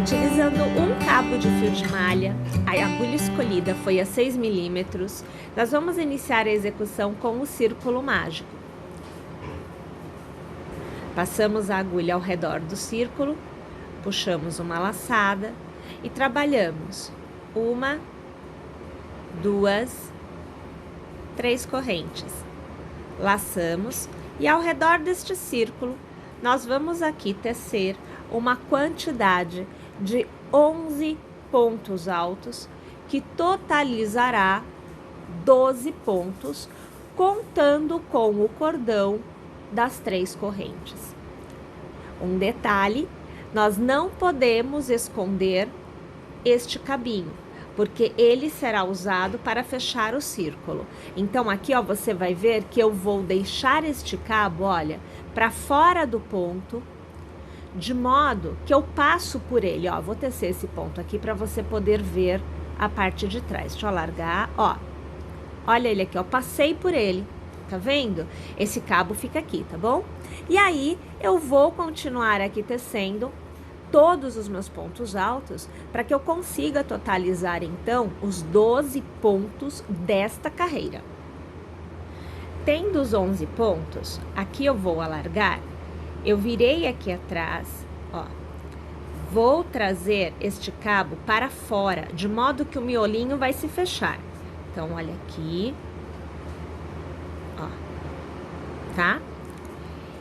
Utilizando um cabo de fio de malha, a agulha escolhida foi a 6 milímetros, nós vamos iniciar a execução com o círculo mágico. Passamos a agulha ao redor do círculo, puxamos uma laçada e trabalhamos 1, 2, 3 correntes. Laçamos e ao redor deste círculo, nós vamos aqui tecer uma quantidade de 11 pontos altos, que totalizará 12 pontos, contando com o cordão das 3 correntes. Um detalhe, nós não podemos esconder este cabinho, porque ele será usado para fechar o círculo. Então aqui, ó, você vai ver que eu vou deixar este cabo, olha, para fora do ponto, de modo que eu passo por ele, ó, vou tecer esse ponto aqui para você poder ver a parte de trás. Deixa eu alargar, ó, olha ele aqui, ó, passei por ele, tá vendo? Esse cabo fica aqui, tá bom? E aí, eu vou continuar aqui tecendo todos os meus pontos altos para que eu consiga totalizar, então, os 12 pontos desta carreira. Tendo os 11 pontos, aqui eu vou alargar. Eu virei aqui atrás, ó, vou trazer este cabo para fora, de modo que o miolinho vai se fechar. Então, olha aqui, ó, tá?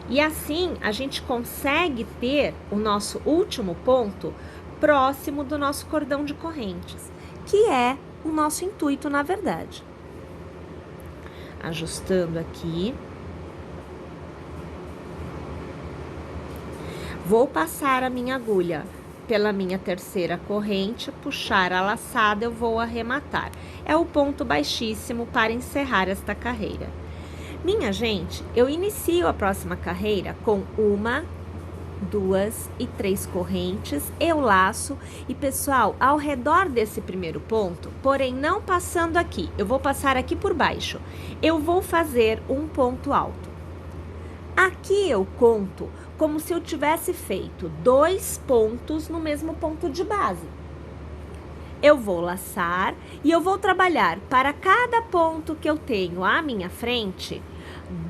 E assim, a gente consegue ter o nosso último ponto próximo do nosso cordão de correntes, que é o nosso intuito, na verdade. Ajustando aqui. Vou passar a minha agulha pela minha terceira corrente, puxar a laçada, eu vou arrematar. É o ponto baixíssimo para encerrar esta carreira. Minha gente, eu inicio a próxima carreira com 1, 2 e 3 correntes, eu laço e, pessoal, ao redor desse primeiro ponto, porém não passando aqui, eu vou passar aqui por baixo, eu vou fazer um ponto alto. Aqui eu conto como se eu tivesse feito 2 pontos no mesmo ponto de base. Eu vou laçar e eu vou trabalhar para cada ponto que eu tenho à minha frente,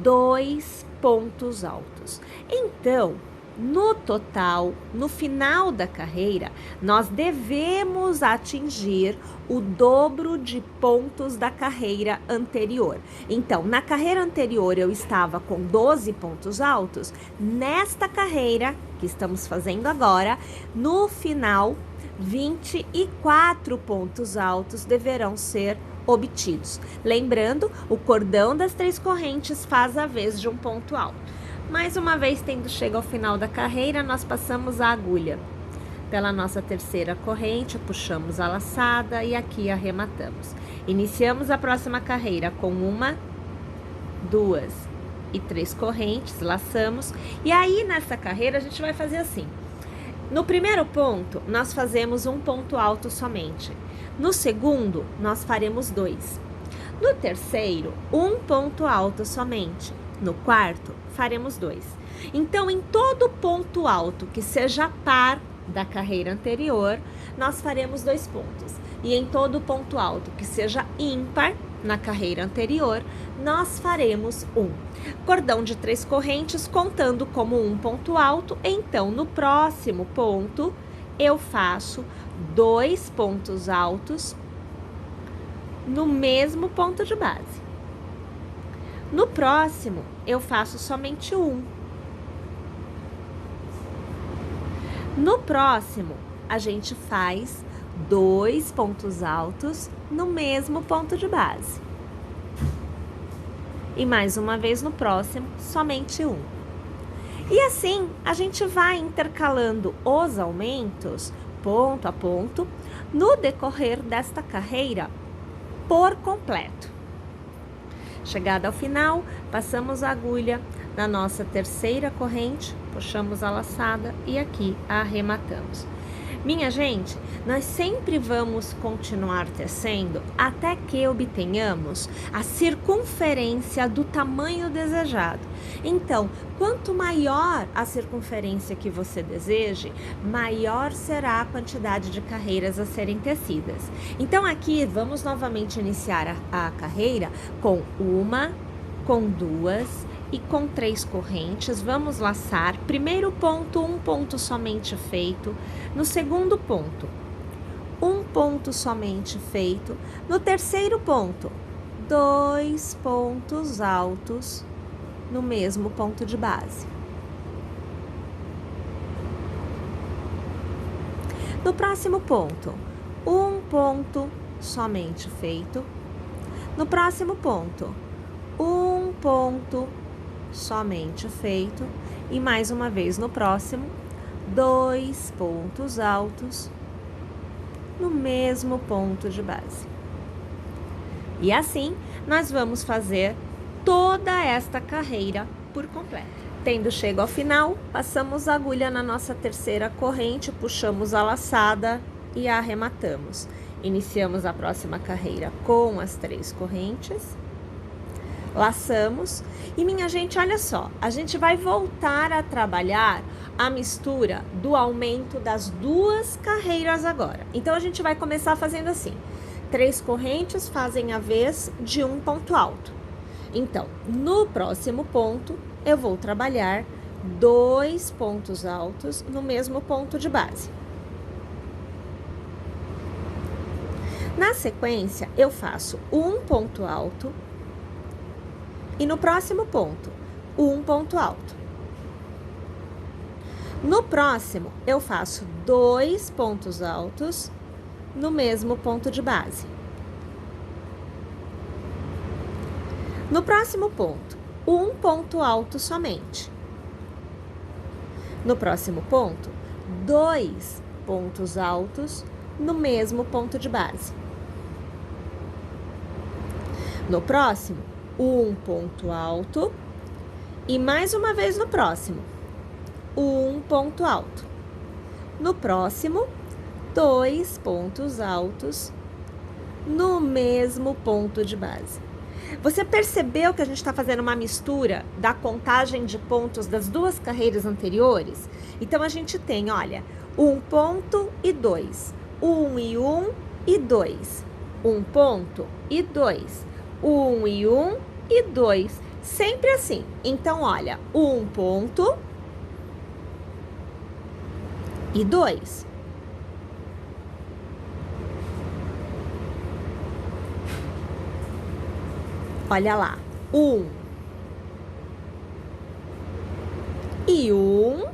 2 pontos altos. Então, no total, no final da carreira, nós devemos atingir o dobro de pontos da carreira anterior. Então, na carreira anterior eu estava com 12 pontos altos. Nesta carreira que estamos fazendo agora, no final, 24 pontos altos deverão ser obtidos. Lembrando, o cordão das 3 correntes faz a vez de um ponto alto. Mais uma vez, tendo chegado ao final da carreira, nós passamos a agulha pela nossa terceira corrente, puxamos a laçada e aqui arrematamos. Iniciamos a próxima carreira com 1, 2 e 3 correntes, laçamos. E aí, nessa carreira, a gente vai fazer assim. No primeiro ponto, nós fazemos um ponto alto somente. No segundo, nós faremos 2. No terceiro, um ponto alto somente. No quarto, faremos 2. Então, em todo ponto alto que seja par da carreira anterior, nós faremos 2 pontos. E em todo ponto alto que seja ímpar na carreira anterior, nós faremos 1. Cordão de 3 correntes contando como um ponto alto. Então, no próximo ponto, eu faço 2 pontos altos no mesmo ponto de base. No próximo, eu faço somente 1. No próximo, a gente faz 2 pontos altos no mesmo ponto de base. E mais uma vez no próximo, somente 1. E assim, a gente vai intercalando os aumentos, ponto a ponto, no decorrer desta carreira por completo. Chegada ao final, passamos a agulha na nossa terceira corrente, puxamos a laçada e aqui arrematamos. Minha gente, nós sempre vamos continuar tecendo até que obtenhamos a circunferência do tamanho desejado. Então, quanto maior a circunferência que você deseje, maior será a quantidade de carreiras a serem tecidas. Então, aqui vamos novamente iniciar a carreira com uma, com duas e com 3 correntes. Vamos laçar. Primeiro ponto, um ponto somente feito. No segundo ponto, um ponto somente feito. No terceiro ponto, 2 pontos altos no mesmo ponto de base. No próximo ponto, um ponto somente feito. No próximo ponto, um ponto somente feito. E mais uma vez no próximo, 2 pontos altos no mesmo ponto de base. E assim, nós vamos fazer toda esta carreira por completo. Tendo chego ao final, passamos a agulha na nossa terceira corrente, puxamos a laçada e a arrematamos. Iniciamos a próxima carreira com as 3 correntes, laçamos e, minha gente, olha só, a gente vai voltar a trabalhar a mistura do aumento das 2 carreiras agora. Então, a gente vai começar fazendo assim, 3 correntes fazem a vez de um ponto alto. Então, no próximo ponto, eu vou trabalhar 2 pontos altos no mesmo ponto de base. Na sequência, eu faço um ponto alto e no próximo ponto, um ponto alto. No próximo, eu faço 2 pontos altos no mesmo ponto de base. No próximo ponto, um ponto alto somente. No próximo ponto, 2 pontos altos no mesmo ponto de base. No próximo, um ponto alto e mais uma vez no próximo, um ponto alto. No próximo, 2 pontos altos no mesmo ponto de base. Você percebeu que a gente está fazendo uma mistura da contagem de pontos das 2 carreiras anteriores? Então, a gente tem, olha, 1 ponto e 2, 1 e 1 e 2, 1 ponto e 2, 1 e 1 e 2, sempre assim. Então, olha, 1 ponto e 2. Olha lá, 1 e 1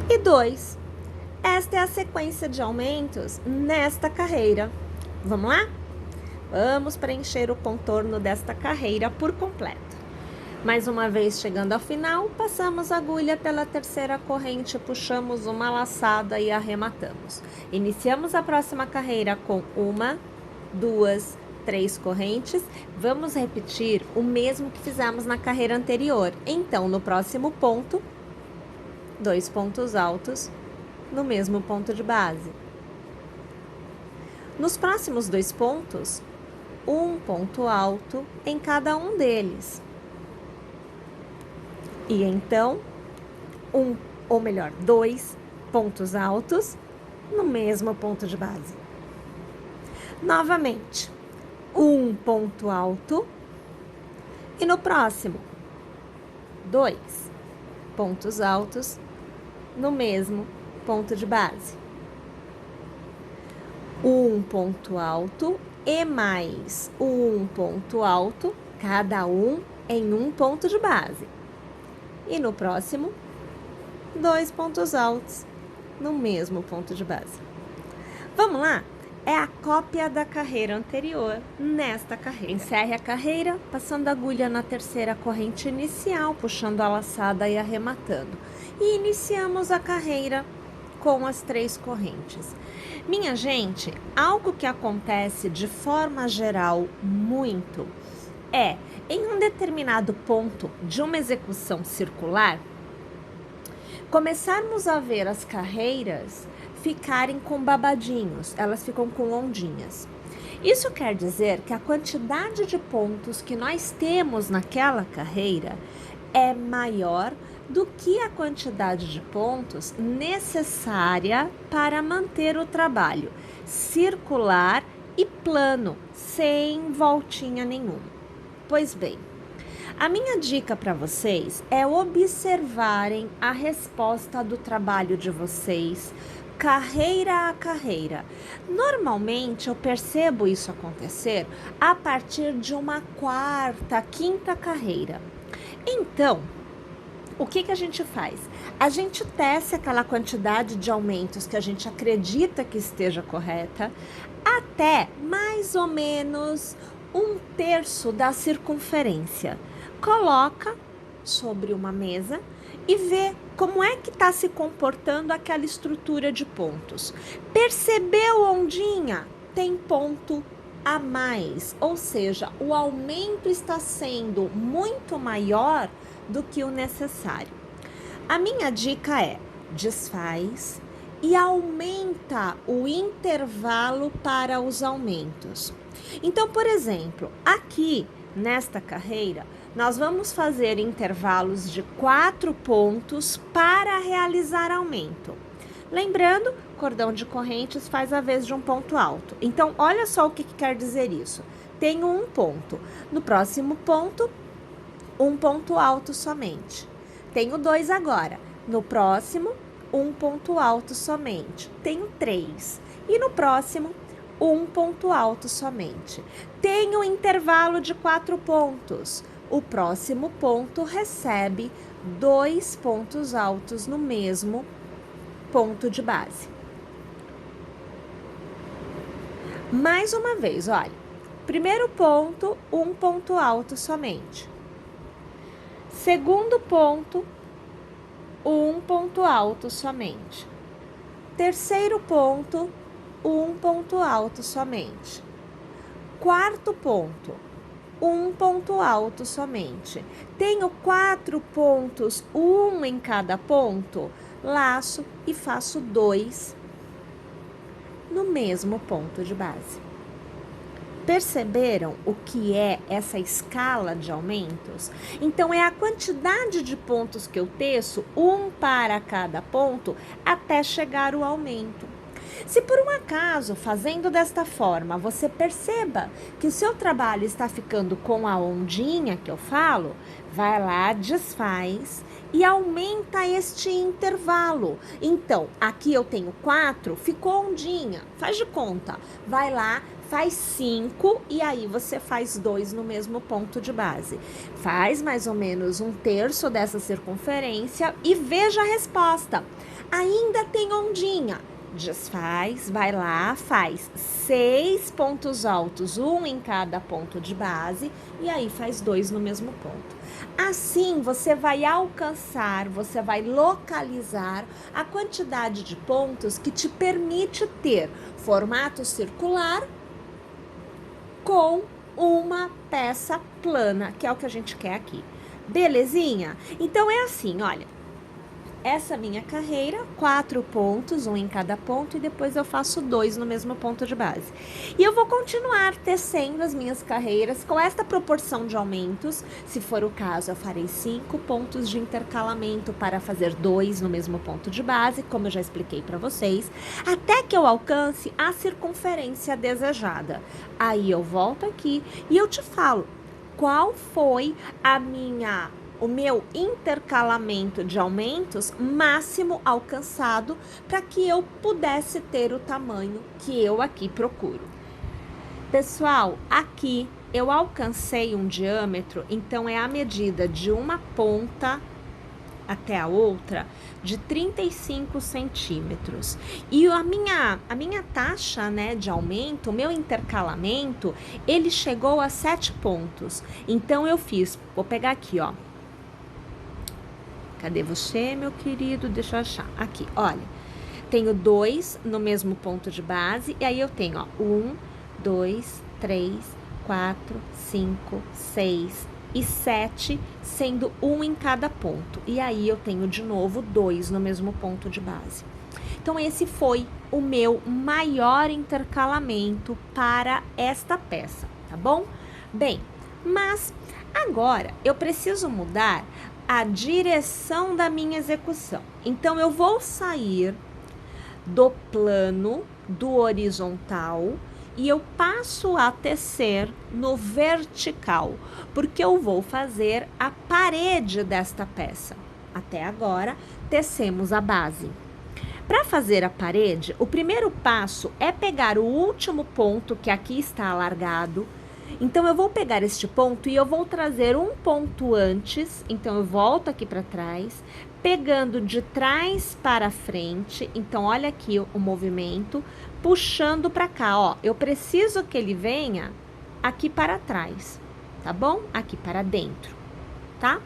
e 2. Esta é a sequência de aumentos nesta carreira. Vamos lá? Vamos preencher o contorno desta carreira por completo. Mais uma vez, chegando ao final, passamos a agulha pela terceira corrente, puxamos uma laçada e arrematamos. Iniciamos a próxima carreira com 1, 2, 3 correntes. Vamos repetir o mesmo que fizemos na carreira anterior. Então, no próximo ponto, 2 pontos altos no mesmo ponto de base. Nos próximos 2 pontos, um ponto alto em cada um deles. E então, 2 pontos altos no mesmo ponto de base. Novamente, um ponto alto e no próximo, 2 pontos altos no mesmo ponto de base. Um ponto alto e mais um ponto alto, cada um em um ponto de base. E no próximo, 2 pontos altos no mesmo ponto de base. Vamos lá? É a cópia da carreira anterior nesta carreira. Encerre a carreira, passando a agulha na terceira corrente inicial, puxando a laçada e arrematando. E iniciamos a carreira com as 3 correntes. Minha gente, algo que acontece de forma geral muito é, em um determinado ponto de uma execução circular, começarmos a ver as carreiras ficarem com babadinhos, elas ficam com ondinhas. Isso quer dizer que a quantidade de pontos que nós temos naquela carreira é maior do que a quantidade de pontos necessária para manter o trabalho circular e plano, sem voltinha nenhuma. Pois bem, a minha dica para vocês é observarem a resposta do trabalho de vocês, carreira a carreira. Normalmente eu percebo isso acontecer a partir de uma quarta, quinta carreira. Então, o que a gente faz? A gente tece aquela quantidade de aumentos que a gente acredita que esteja correta até mais ou menos 1/3 da circunferência. Coloca sobre uma mesa e vê como é que está se comportando aquela estrutura de pontos. Percebeu ondinha? Tem ponto a mais, ou seja, o aumento está sendo muito maior do que o necessário. A minha dica é: desfaz e aumenta o intervalo para os aumentos. Então, por exemplo, aqui nesta carreira, nós vamos fazer intervalos de 4 pontos para realizar aumento. Lembrando, cordão de correntes faz a vez de um ponto alto. Então, olha só o que quer dizer isso. Tenho um ponto. No próximo ponto, um ponto alto somente. Tenho 2 agora. No próximo, um ponto alto somente. Tenho 3. E no próximo, um ponto alto somente. Tenho um intervalo de 4 pontos. O próximo ponto recebe 2 pontos altos no mesmo ponto de base. Mais uma vez, olha. Primeiro ponto, um ponto alto somente. Segundo ponto, um ponto alto somente. Terceiro ponto, um ponto alto somente. Quarto ponto, um ponto alto somente. Tenho 4 pontos, um em cada ponto, laço e faço 2 no mesmo ponto de base. Perceberam o que é essa escala de aumentos? Então, é a quantidade de pontos que eu teço, um para cada ponto, até chegar o aumento. Se por um acaso, fazendo desta forma, você perceba que o seu trabalho está ficando com a ondinha que eu falo, vai lá, desfaz e aumenta este intervalo. Então, aqui eu tenho 4, ficou ondinha, faz de conta. Vai lá, faz 5 e aí você faz 2 no mesmo ponto de base. Faz mais ou menos 1/3 dessa circunferência e veja a resposta. Ainda tem ondinha. Desfaz, vai lá, faz 6 pontos altos, um em cada ponto de base, e aí faz 2 no mesmo ponto. Assim, você vai alcançar, você vai localizar a quantidade de pontos que te permite ter formato circular com uma peça plana, que é o que a gente quer aqui. Belezinha? Então, é assim, olha. Essa minha carreira, 4 pontos, um em cada ponto, e depois eu faço 2 no mesmo ponto de base. E eu vou continuar tecendo as minhas carreiras com esta proporção de aumentos. Se for o caso, eu farei 5 pontos de intercalamento para fazer 2 no mesmo ponto de base, como eu já expliquei para vocês, até que eu alcance a circunferência desejada. Aí eu volto aqui e eu te falo qual foi o meu intercalamento de aumentos máximo alcançado para que eu pudesse ter o tamanho que eu aqui procuro. Pessoal, aqui eu alcancei um diâmetro, então é a medida de uma ponta até a outra de 35 centímetros. E a minha taxa, né, de aumento, o meu intercalamento, ele chegou a 7 pontos. Então eu fiz, vou pegar aqui, ó. Cadê você, meu querido? Deixa eu achar. Aqui, olha. Tenho 2 no mesmo ponto de base. E aí eu tenho, ó, 1, 2, 3, 4, 5, 6, e 7, sendo um em cada ponto. E aí eu tenho de novo 2 no mesmo ponto de base. Então esse foi o meu maior intercalamento para esta peça, tá bom? Bem, mas agora eu preciso mudar a direção da minha execução. Então eu vou sair do plano, do horizontal, e eu passo a tecer no vertical, porque eu vou fazer a parede desta peça. Até agora, tecemos a base. Para fazer a parede, o primeiro passo é pegar o último ponto que aqui está alargado. Então, eu vou pegar este ponto e eu vou trazer um ponto antes. Então, eu volto aqui para trás, pegando de trás para frente. Então, olha aqui o movimento, puxando para cá, ó. Eu preciso que ele venha aqui para trás, tá bom? Aqui para dentro, tá?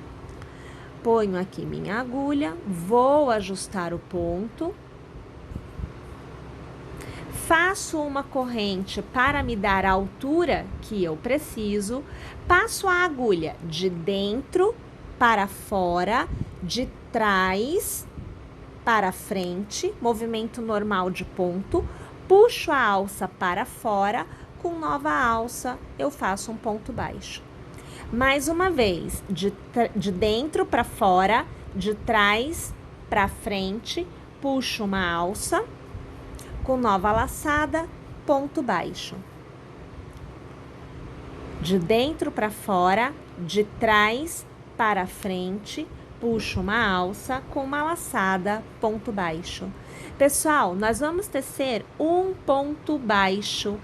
Ponho aqui minha agulha, vou ajustar o ponto. Faço uma corrente para me dar a altura que eu preciso, passo a agulha de dentro para fora, de trás para frente, movimento normal de ponto, puxo a alça para fora, com nova alça eu faço um ponto baixo. Mais uma vez, de dentro para fora, de trás para frente, puxo uma alça, com nova laçada, ponto baixo. De dentro para fora, de trás para frente, puxo uma alça com uma laçada, ponto baixo. Pessoal, nós vamos tecer um ponto baixo,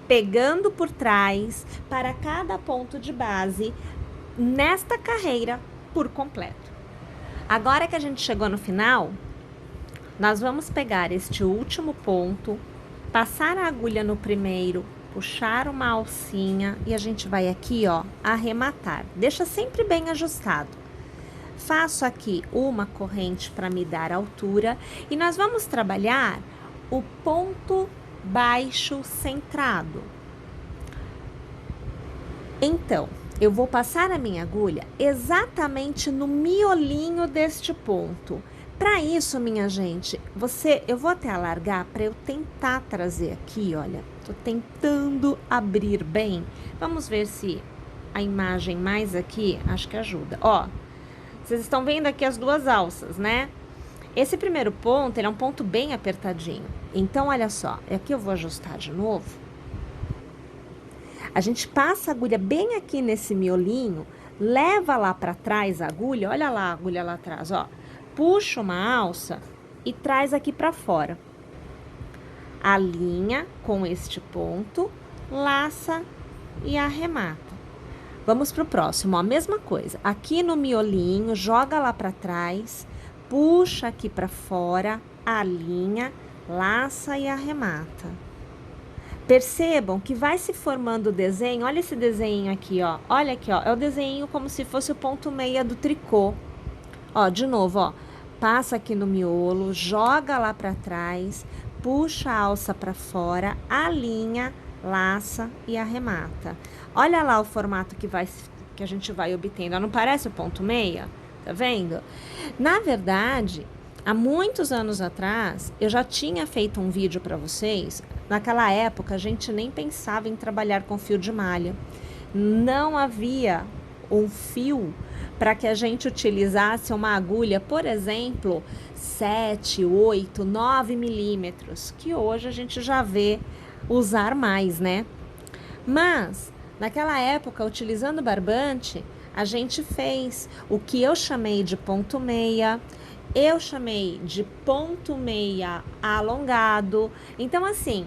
pegando por trás para cada ponto de base nesta carreira por completo. Agora que a gente chegou no final, nós vamos pegar este último ponto, passar a agulha no primeiro, puxar uma alcinha e a gente vai aqui, ó, arrematar. Deixa sempre bem ajustado. Faço aqui uma corrente para me dar altura e nós vamos trabalhar o ponto baixo centrado. Então, eu vou passar a minha agulha exatamente no miolinho deste ponto. Para isso, minha gente, eu vou até alargar para eu tentar trazer aqui, olha. Tô tentando abrir bem. Vamos ver se a imagem mais aqui, acho que ajuda. Ó, vocês estão vendo aqui as duas alças, né? Esse primeiro ponto, ele é um ponto bem apertadinho. Então, olha só, aqui eu vou ajustar de novo. A gente passa a agulha bem aqui nesse miolinho, leva lá para trás a agulha, olha lá a agulha lá atrás, ó. Puxa uma alça e traz aqui para fora. Alinha com este ponto, laça e arremata. Vamos pro próximo, ó, a mesma coisa. Aqui no miolinho, joga lá para trás, puxa aqui para fora, alinha, laça e arremata. Percebam que vai se formando o desenho. Olha esse desenho aqui, ó. Olha aqui, ó. É o desenho como se fosse o ponto meia do tricô. Ó, de novo, ó. Passa aqui no miolo, joga lá para trás, puxa a alça para fora, alinha, laça e arremata. Olha lá o formato que a gente vai obtendo. Não parece o ponto meia? Tá vendo? Na verdade, há muitos anos atrás, eu já tinha feito um vídeo para vocês. Naquela época, a gente nem pensava em trabalhar com fio de malha. Não havia um fio para que a gente utilizasse uma agulha, por exemplo, 7, 8, 9 milímetros, que hoje a gente já vê usar mais, né? Mas, naquela época, utilizando barbante, a gente fez o que eu chamei de ponto meia, eu chamei de ponto meia alongado. Então, assim,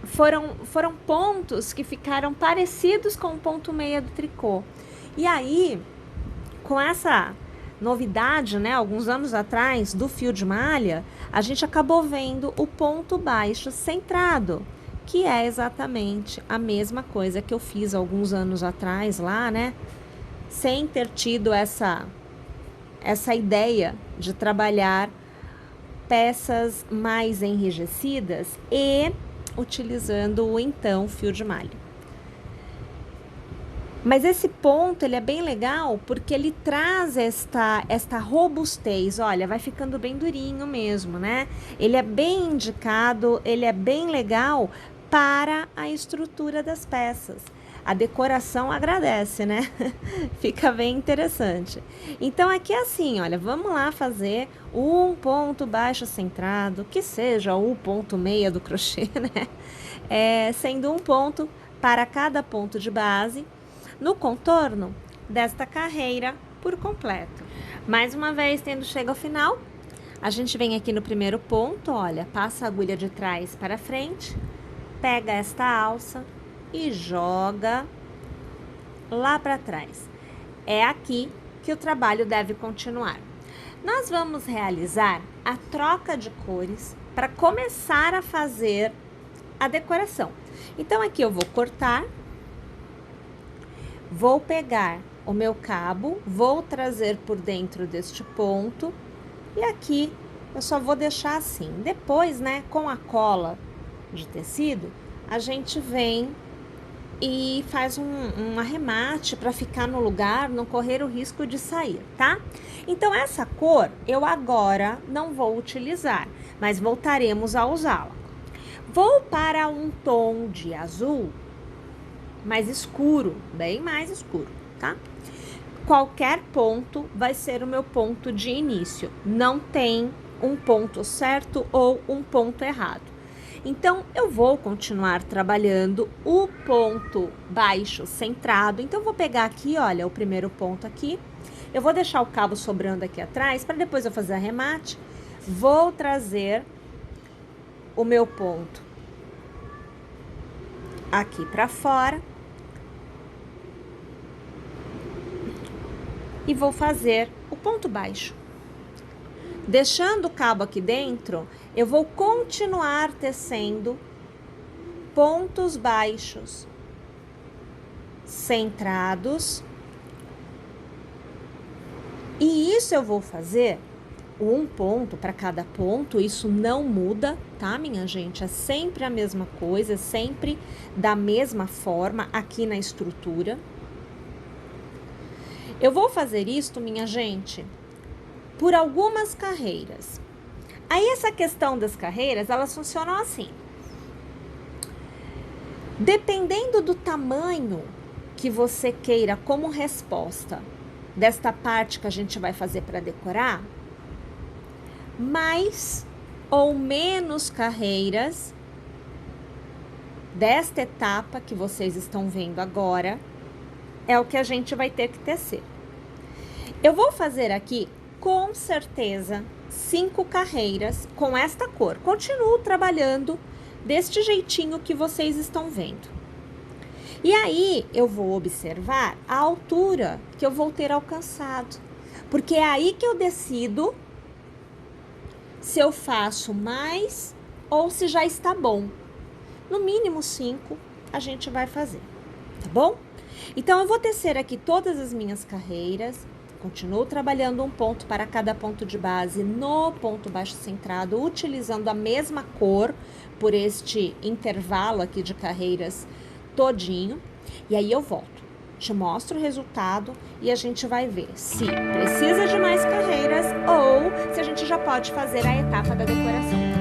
foram pontos que ficaram parecidos com o ponto meia do tricô. E aí, com essa novidade, né, alguns anos atrás, do fio de malha, a gente acabou vendo o ponto baixo centrado, que é exatamente a mesma coisa que eu fiz alguns anos atrás lá, né, sem ter tido essa ideia de trabalhar peças mais enrijecidas e utilizando o então fio de malha. Mas esse ponto, ele é bem legal porque ele traz esta robustez. Olha, vai ficando bem durinho mesmo, né? Ele é bem indicado, ele é bem legal para a estrutura das peças. A decoração agradece, né? Fica bem interessante. Então, aqui é assim, olha, vamos lá fazer um ponto baixo centrado, que seja o ponto meia do crochê, né? Sendo um ponto para cada ponto de base no contorno desta carreira por completo. Mais uma vez, tendo chego ao final, a gente vem aqui no primeiro ponto, olha, passa a agulha de trás para frente, pega esta alça e joga lá para trás. É aqui que o trabalho deve continuar. Nós vamos realizar a troca de cores para começar a fazer a decoração. Então, aqui eu vou cortar, vou pegar o meu cabo, vou trazer por dentro deste ponto e aqui eu só vou deixar assim. Depois, né, com a cola de tecido, a gente vem e faz um arremate para ficar no lugar, não correr o risco de sair, tá? Então, essa cor eu agora não vou utilizar, mas voltaremos a usá-la. Vou para um tom de azul mais escuro, bem mais escuro, tá? Qualquer ponto vai ser o meu ponto de início, não tem um ponto certo ou um ponto errado. Então, eu vou continuar trabalhando o ponto baixo centrado. Então, eu vou pegar aqui, olha, o primeiro ponto aqui. Eu vou deixar o cabo sobrando aqui atrás, para depois eu fazer arremate. Vou trazer o meu ponto aqui para fora. E vou fazer o ponto baixo. Deixando o cabo aqui dentro, eu vou continuar tecendo pontos baixos centrados. E isso eu vou fazer um ponto para cada ponto, isso não muda, tá, minha gente? É sempre a mesma coisa, é sempre da mesma forma aqui na estrutura. Eu vou fazer isto, minha gente, por algumas carreiras. Aí, essa questão das carreiras, elas funcionam assim. Dependendo do tamanho que você queira como resposta desta parte que a gente vai fazer para decorar, mais ou menos carreiras desta etapa que vocês estão vendo agora é o que a gente vai ter que tecer. Eu vou fazer aqui, com certeza, 5 carreiras com esta cor. Continuo trabalhando deste jeitinho que vocês estão vendo. E aí, eu vou observar a altura que eu vou ter alcançado. Porque é aí que eu decido se eu faço mais ou se já está bom. No mínimo 5 a gente vai fazer, tá bom? Então, eu vou tecer aqui todas as minhas carreiras. Continuo trabalhando um ponto para cada ponto de base no ponto baixo centrado, utilizando a mesma cor por este intervalo aqui de carreiras todinho. E aí eu volto, te mostro o resultado e a gente vai ver se precisa de mais carreiras ou se a gente já pode fazer a etapa da decoração.